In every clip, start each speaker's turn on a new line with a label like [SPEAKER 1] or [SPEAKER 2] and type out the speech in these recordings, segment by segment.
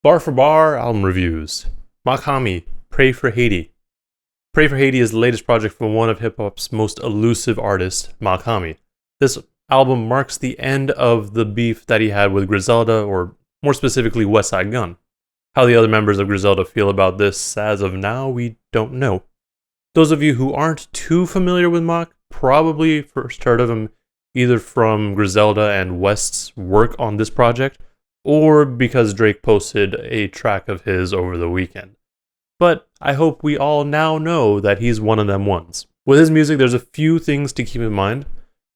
[SPEAKER 1] Bar for bar album reviews. Mach-Hommy, Pray for Haiti. Pray for Haiti is the latest project from one of hip-hop's most elusive artists, Mach-Hommy. This album marks the end of the beef that he had with Griselda, or more specifically Westside Gunn. How the other members of Griselda feel about this as of now, we don't know. Those of you who aren't too familiar with Mach probably first heard of him either from Griselda and West's work on this project, or because Drake posted a track of his over the weekend. But I hope we all now know that he's one of them ones. With his music, there's a few things to keep in mind.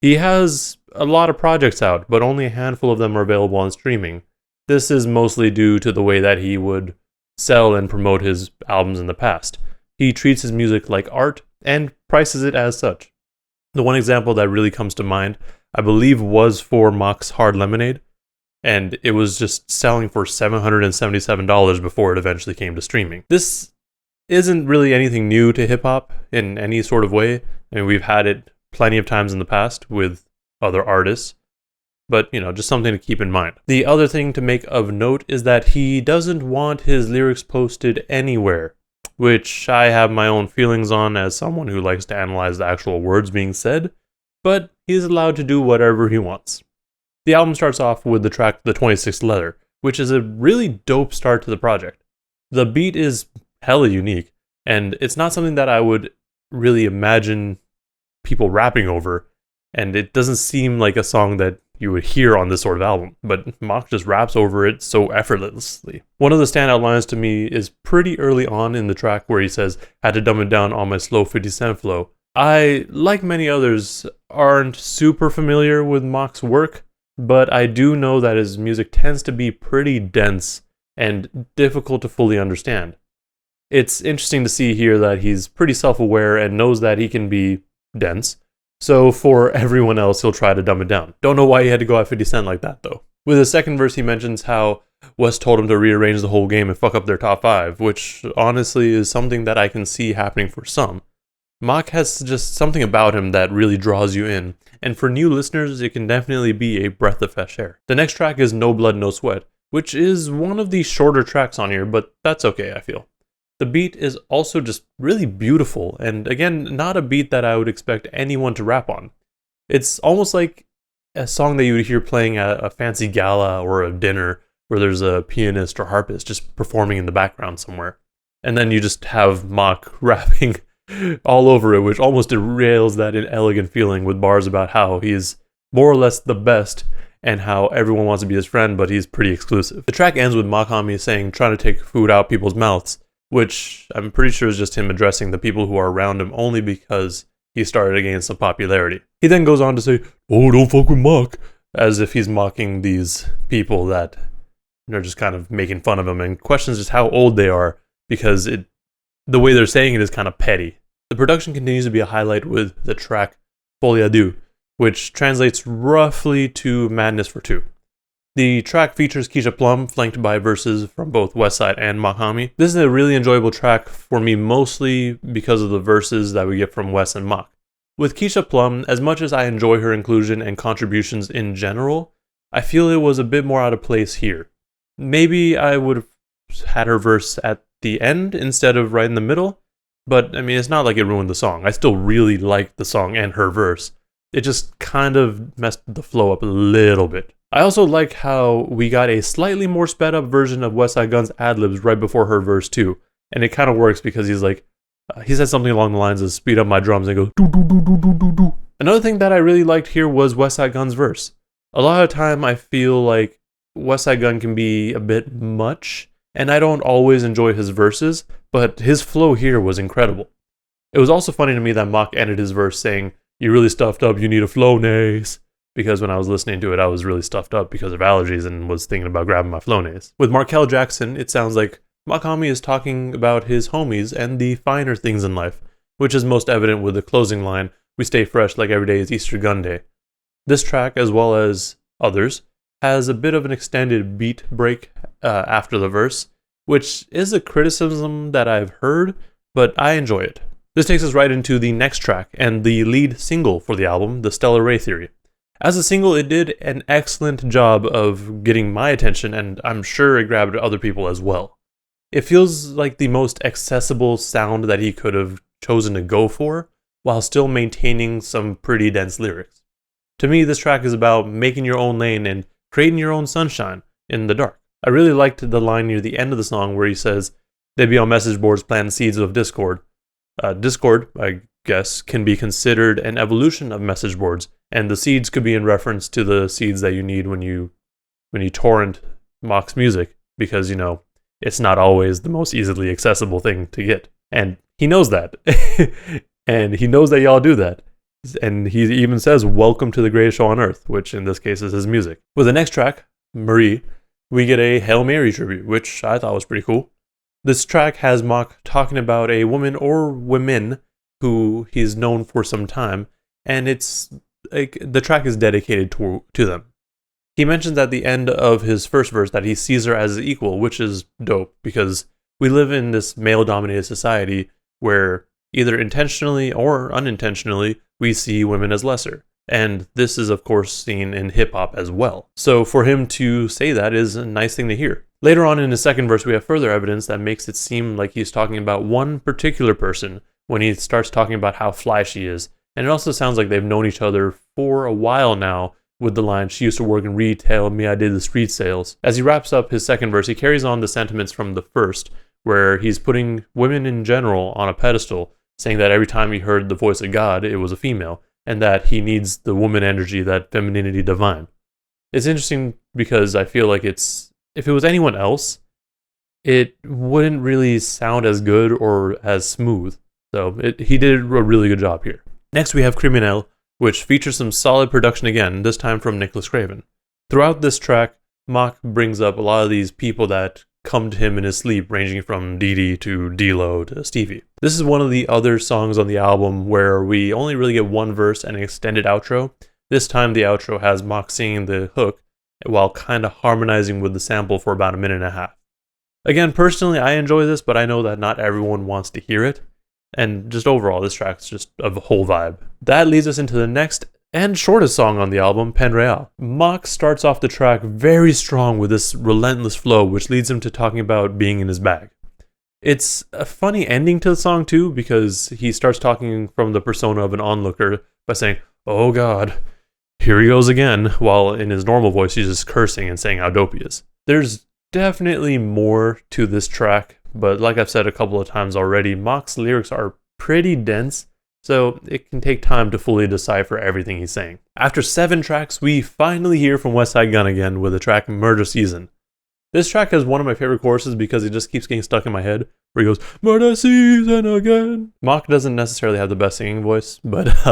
[SPEAKER 1] He has a lot of projects out, but only a handful of them are available on streaming. This is mostly due to the way that he would sell and promote his albums in the past. He treats his music like art and prices it as such. The one example that really comes to mind, I believe, was for Mach's Hard Lemonade, and it was just selling for $777 before it eventually came to streaming. This isn't really anything new to hip-hop in any sort of way. I mean, we've had it plenty of times in the past with other artists, but, just something to keep in mind. The other thing to make of note is that he doesn't want his lyrics posted anywhere, which I have my own feelings on as someone who likes to analyze the actual words being said, but he's allowed to do whatever he wants. The album starts off with the track The 26th Letter, which is a really dope start to the project. The beat is hella unique, and it's not something that I would really imagine people rapping over, and it doesn't seem like a song that you would hear on this sort of album, but Mach just raps over it so effortlessly. One of the standout lines to me is pretty early on in the track where he says, "Had to dumb it down on my slow 50-cent flow." I, like many others, aren't super familiar with Mach's work, but I do know that his music tends to be pretty dense and difficult to fully understand. It's interesting to see here that he's pretty self-aware and knows that he can be dense, so for everyone else he'll try to dumb it down. Don't know why he had to go at 50 Cent like that though. With the second verse he mentions how West told him to rearrange the whole game and fuck up their top 5, which honestly is something that I can see happening for some. Mach has just something about him that really draws you in, and for new listeners, it can definitely be a breath of fresh air. The next track is No Blood, No Sweat, which is one of the shorter tracks on here, but that's okay, I feel. The beat is also just really beautiful, and again, not a beat that I would expect anyone to rap on. It's almost like a song that you would hear playing at a fancy gala or a dinner where there's a pianist or harpist just performing in the background somewhere. And then you just have Mach rapping all over it, which almost derails that inelegant feeling with bars about how he's more or less the best and how everyone wants to be his friend, but he's pretty exclusive. The track ends with Mach-Hommy saying, trying to take food out people's mouths, which I'm pretty sure is just him addressing the people who are around him only because he started to gain some popularity. He then goes on to say, "Oh, don't fuck with Mach," as if he's mocking these people that are just kind of making fun of him, and questions just how old they are because the way they're saying it is kind of petty. The production continues to be a highlight with the track Folie à Deux, which translates roughly to Madness for Two. The track features Keisha Plum, flanked by verses from both Westside and Mach-Hommy. This is a really enjoyable track for me, mostly because of the verses that we get from West and Mach. With Keisha Plum, as much as I enjoy her inclusion and contributions in general, I feel it was a bit more out of place here. Maybe I would have had her verse at the end instead of right in the middle, but I mean, it's not like it ruined the song. I still really liked the song and her verse. It just kind of messed the flow up a little bit. I also like how we got a slightly more sped up version of Westside Gunn's ad-libs right before her verse too. And it kind of works because he's like, he said something along the lines of speed up my drums and goes do do do do do do do. Another thing that I really liked here was Westside Gunn's verse. A lot of the time I feel like Westside Gunn can be a bit much, and I don't always enjoy his verses, but his flow here was incredible. It was also funny to me that Mach ended his verse saying, "You really stuffed up, you need a Flonase," because when I was listening to it, I was really stuffed up because of allergies and was thinking about grabbing my Flonase. With Markel Jackson, it sounds like Mach-Hommy is talking about his homies and the finer things in life, which is most evident with the closing line, "We stay fresh like every day is Easter Gun Day." This track, as well as others, has a bit of an extended beat break after the verse, which is a criticism that I've heard, but I enjoy it. This takes us right into the next track and the lead single for the album, The Stellar Ray Theory. As a single, it did an excellent job of getting my attention, and I'm sure it grabbed other people as well. It feels like the most accessible sound that he could have chosen to go for, while still maintaining some pretty dense lyrics. To me, this track is about making your own lane and creating your own sunshine in the dark. I really liked the line near the end of the song where he says, "They be on message boards planting seeds of discord." Discord, I guess, can be considered an evolution of message boards, and the seeds could be in reference to the seeds that you need when you torrent Mach's music, because, you know, it's not always the most easily accessible thing to get. And he knows that. And he knows that y'all do that. And he even says, "Welcome to the greatest show on earth," which in this case is his music. With the next track, Marie, we get a Hail Mary tribute, which I thought was pretty cool. This track has Mach talking about a woman or women who he's known for some time, and it's like the track is dedicated to them. He mentions at the end of his first verse that he sees her as equal, which is dope because we live in this male-dominated society where either intentionally or unintentionally we see women as lesser. And this is, of course, seen in hip-hop as well. So for him to say that is a nice thing to hear. Later on in his second verse, we have further evidence that makes it seem like he's talking about one particular person when he starts talking about how fly she is. And it also sounds like they've known each other for a while now, with the line, "She used to work in retail, me I did the street sales." As he wraps up his second verse, he carries on the sentiments from the first, where he's putting women in general on a pedestal, saying that every time he heard the voice of God, it was a female, and that he needs the woman energy, that femininity divine. It's interesting because I feel like if it was anyone else, it wouldn't really sound as good or as smooth. So he did a really good job here. Next we have Criminel, which features some solid production again, this time from Nicholas Craven. Throughout this track, Mach brings up a lot of these people that come to him in his sleep, ranging from Dee to D-Lo to Stevie. This is one of the other songs on the album where we only really get one verse and an extended outro. This time the outro has Mach singing the hook while kind of harmonizing with the sample for about a minute and a half. Again, personally, I enjoy this, but I know that not everyone wants to hear it. And just overall, this track's just a whole vibe. That leads us into the next and shortest song on the album, Pen Real. Mach starts off the track very strong with this relentless flow, which leads him to talking about being in his bag. It's a funny ending to the song too, because he starts talking from the persona of an onlooker by saying, "Oh God, here he goes again," while in his normal voice he's just cursing and saying how dope he is. There's definitely more to this track, but like I've said a couple of times already, Mach's lyrics are pretty dense, so it can take time to fully decipher everything he's saying. After 7 tracks, we finally hear from Westside Gunn again with the track Murder Season. This track has one of my favorite choruses because it just keeps getting stuck in my head, where he goes, "Murder Season again." Mach doesn't necessarily have the best singing voice, but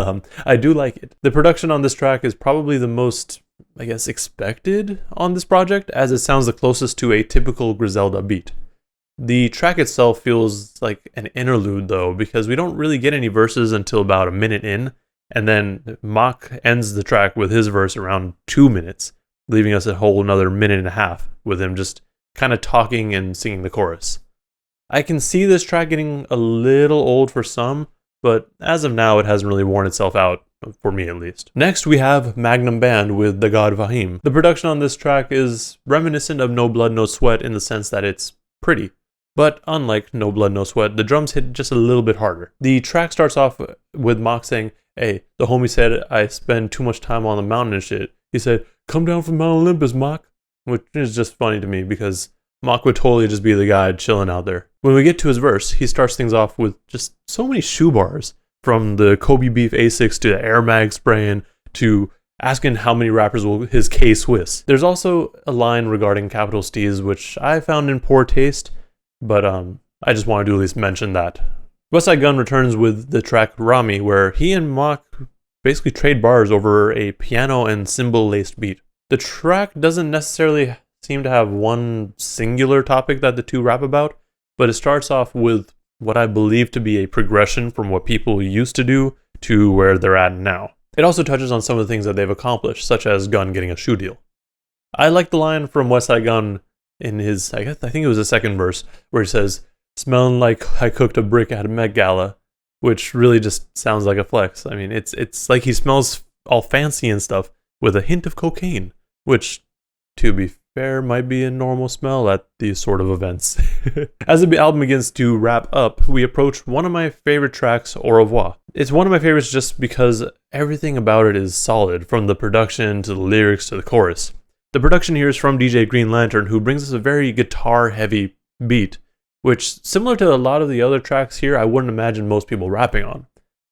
[SPEAKER 1] I do like it. The production on this track is probably the most, I guess, expected on this project, as it sounds the closest to a typical Griselda beat. The track itself feels like an interlude though, because we don't really get any verses until about a minute in, and then Mach ends the track with his verse around 2 minutes, leaving us a whole another minute and a half with him just kind of talking and singing the chorus. I can see this track getting a little old for some, but as of now it hasn't really worn itself out, for me at least. Next we have Magnum Band with The God Fahim. The production on this track is reminiscent of No Blood No Sweat in the sense that it's pretty. But unlike No Blood No Sweat, the drums hit just a little bit harder. The track starts off with Mach saying, "Hey, the homie said I spend too much time on the mountain and shit. He said, come down from Mount Olympus, Mach." Which is just funny to me because Mach would totally just be the guy chilling out there. When we get to his verse, he starts things off with just so many shoe bars, from the Kobe beef Asics to the Air Mag spraying to asking how many rappers will his K-Swiss. There's also a line regarding capital Steez, which I found in poor taste, but I just wanted to at least mention that. Westside Gunn returns with the track Rami, where he and Mach basically trade bars over a piano and cymbal-laced beat. The track doesn't necessarily seem to have one singular topic that the two rap about, but it starts off with what I believe to be a progression from what people used to do to where they're at now. It also touches on some of the things that they've accomplished, such as Gunn getting a shoe deal. I like the line from Westside Gunn in his, I think it was the second verse, where he says, "Smelling like I cooked a brick at a Met Gala," which really just sounds like a flex. I mean, it's like he smells all fancy and stuff, with a hint of cocaine, which, to be fair, might be a normal smell at these sort of events. As the album begins to wrap up, we approach one of my favorite tracks, Au revoir. It's one of my favorites just because everything about it is solid, from the production to the lyrics to the chorus. The production here is from DJ Green Lantern, who brings us a very guitar-heavy beat, which, similar to a lot of the other tracks here, I wouldn't imagine most people rapping on.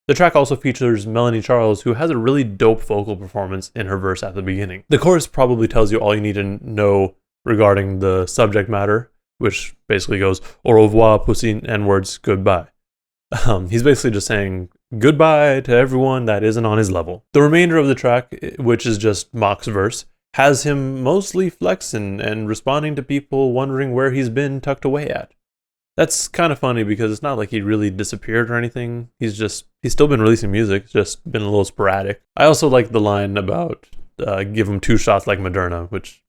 [SPEAKER 1] The track also features Melanie Charles, who has a really dope vocal performance in her verse at the beginning. The chorus probably tells you all you need to know regarding the subject matter, which basically goes, au revoir, pussy, N-words, goodbye. He's basically just saying goodbye to everyone that isn't on his level. The remainder of the track, which is just Mach's verse, has him mostly flexing and responding to people wondering where he's been tucked away at. That's kind of funny because it's not like he really disappeared or anything. He's still been releasing music, it's just been a little sporadic. I also like the line about give him 2 shots like Moderna, which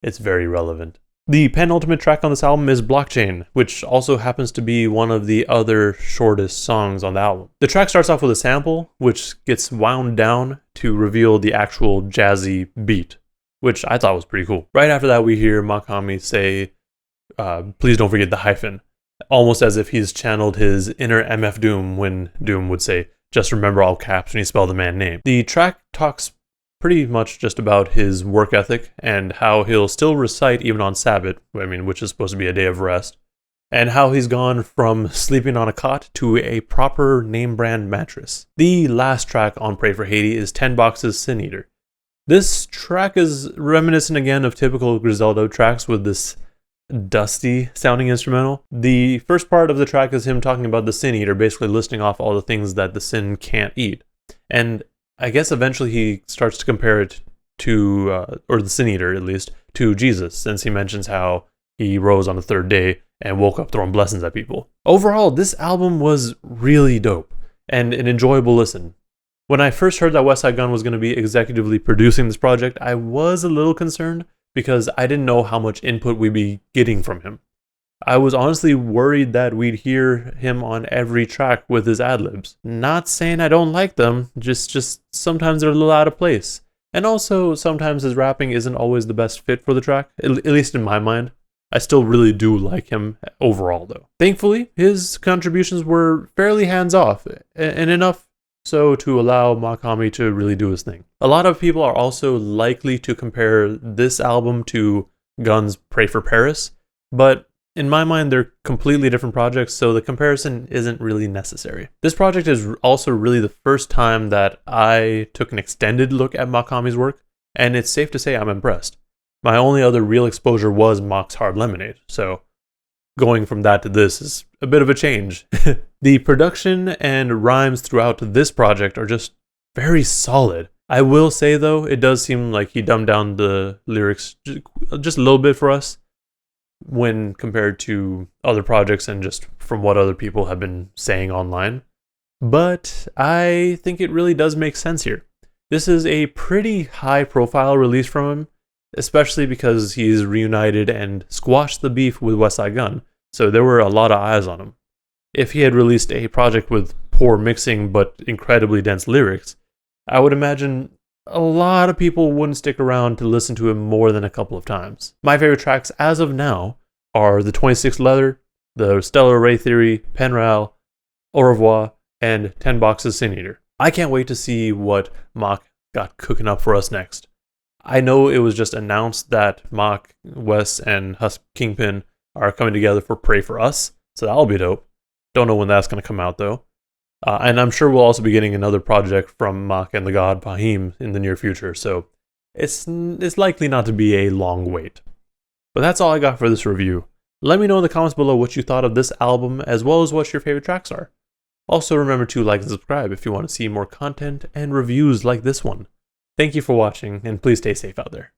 [SPEAKER 1] it's very relevant. The penultimate track on this album is Blockchain, which also happens to be one of the other shortest songs on the album. The track starts off with a sample, which gets wound down to reveal the actual jazzy beat, which I thought was pretty cool. Right after that, we hear Mach-Hommy say, please don't forget the hyphen, almost as if he's channeled his inner MF Doom when Doom would say, just remember all caps when you spell the man name. The track talks pretty much just about his work ethic and how he'll still recite even on Sabbath, which is supposed to be a day of rest, and how he's gone from sleeping on a cot to a proper name brand mattress. The last track on Pray for Haiti is 10 Box's Sin Eater. This track is reminiscent again of typical Griselda tracks with this dusty sounding instrumental. The first part of the track is him talking about the Sin Eater, basically listing off all the things that the sin can't eat. And I guess eventually he starts to compare it to, or the Sin Eater at least, to Jesus, since he mentions how he rose on the 3rd day and woke up throwing blessings at people. Overall, this album was really dope and an enjoyable listen. When I first heard that Westside Gunn was going to be executively producing this project, I was a little concerned because I didn't know how much input we'd be getting from him. I was honestly worried that we'd hear him on every track with his ad-libs. Not saying I don't like them, just sometimes they're a little out of place. And also, sometimes his rapping isn't always the best fit for the track, at least in my mind. I still really do like him overall, though. Thankfully, his contributions were fairly hands-off, and enough so to allow Mach-Hommy to really do his thing. A lot of people are also likely to compare this album to Gunn's Pray for Paris, but in my mind, they're completely different projects, so the comparison isn't really necessary. This project is also really the first time that I took an extended look at Mach-Hommy's work, and it's safe to say I'm impressed. My only other real exposure was Mach's Hard Lemonade, so going from that to this is a bit of a change. The production and rhymes throughout this project are just very solid. I will say, though, it does seem like he dumbed down the lyrics just a little bit for us when compared to other projects and just from what other people have been saying online. But I think it really does make sense here. This is a pretty high-profile release from him, especially because he's reunited and squashed the beef with Westside Gunn, so there were a lot of eyes on him. If he had released a project with poor mixing but incredibly dense lyrics, I would imagine a lot of people wouldn't stick around to listen to him more than a couple of times. My favorite tracks as of now are the 26 Leather, the Stellar Array Theory, Penral, Au revoir, and 10 Boxes Sin Eater. I can't wait to see what Mach got cooking up for us next. I know it was just announced that Mach, Wes, and Husk Kingpin are coming together for Pray for Us, so that'll be dope. Don't know when that's going to come out, though. And I'm sure we'll also be getting another project from Mach and the god Pahim in the near future, so it's likely not to be a long wait. But that's all I got for this review. Let me know in the comments below what you thought of this album, as well as what your favorite tracks are. Also remember to like and subscribe if you want to see more content and reviews like this one. Thank you for watching, and please stay safe out there.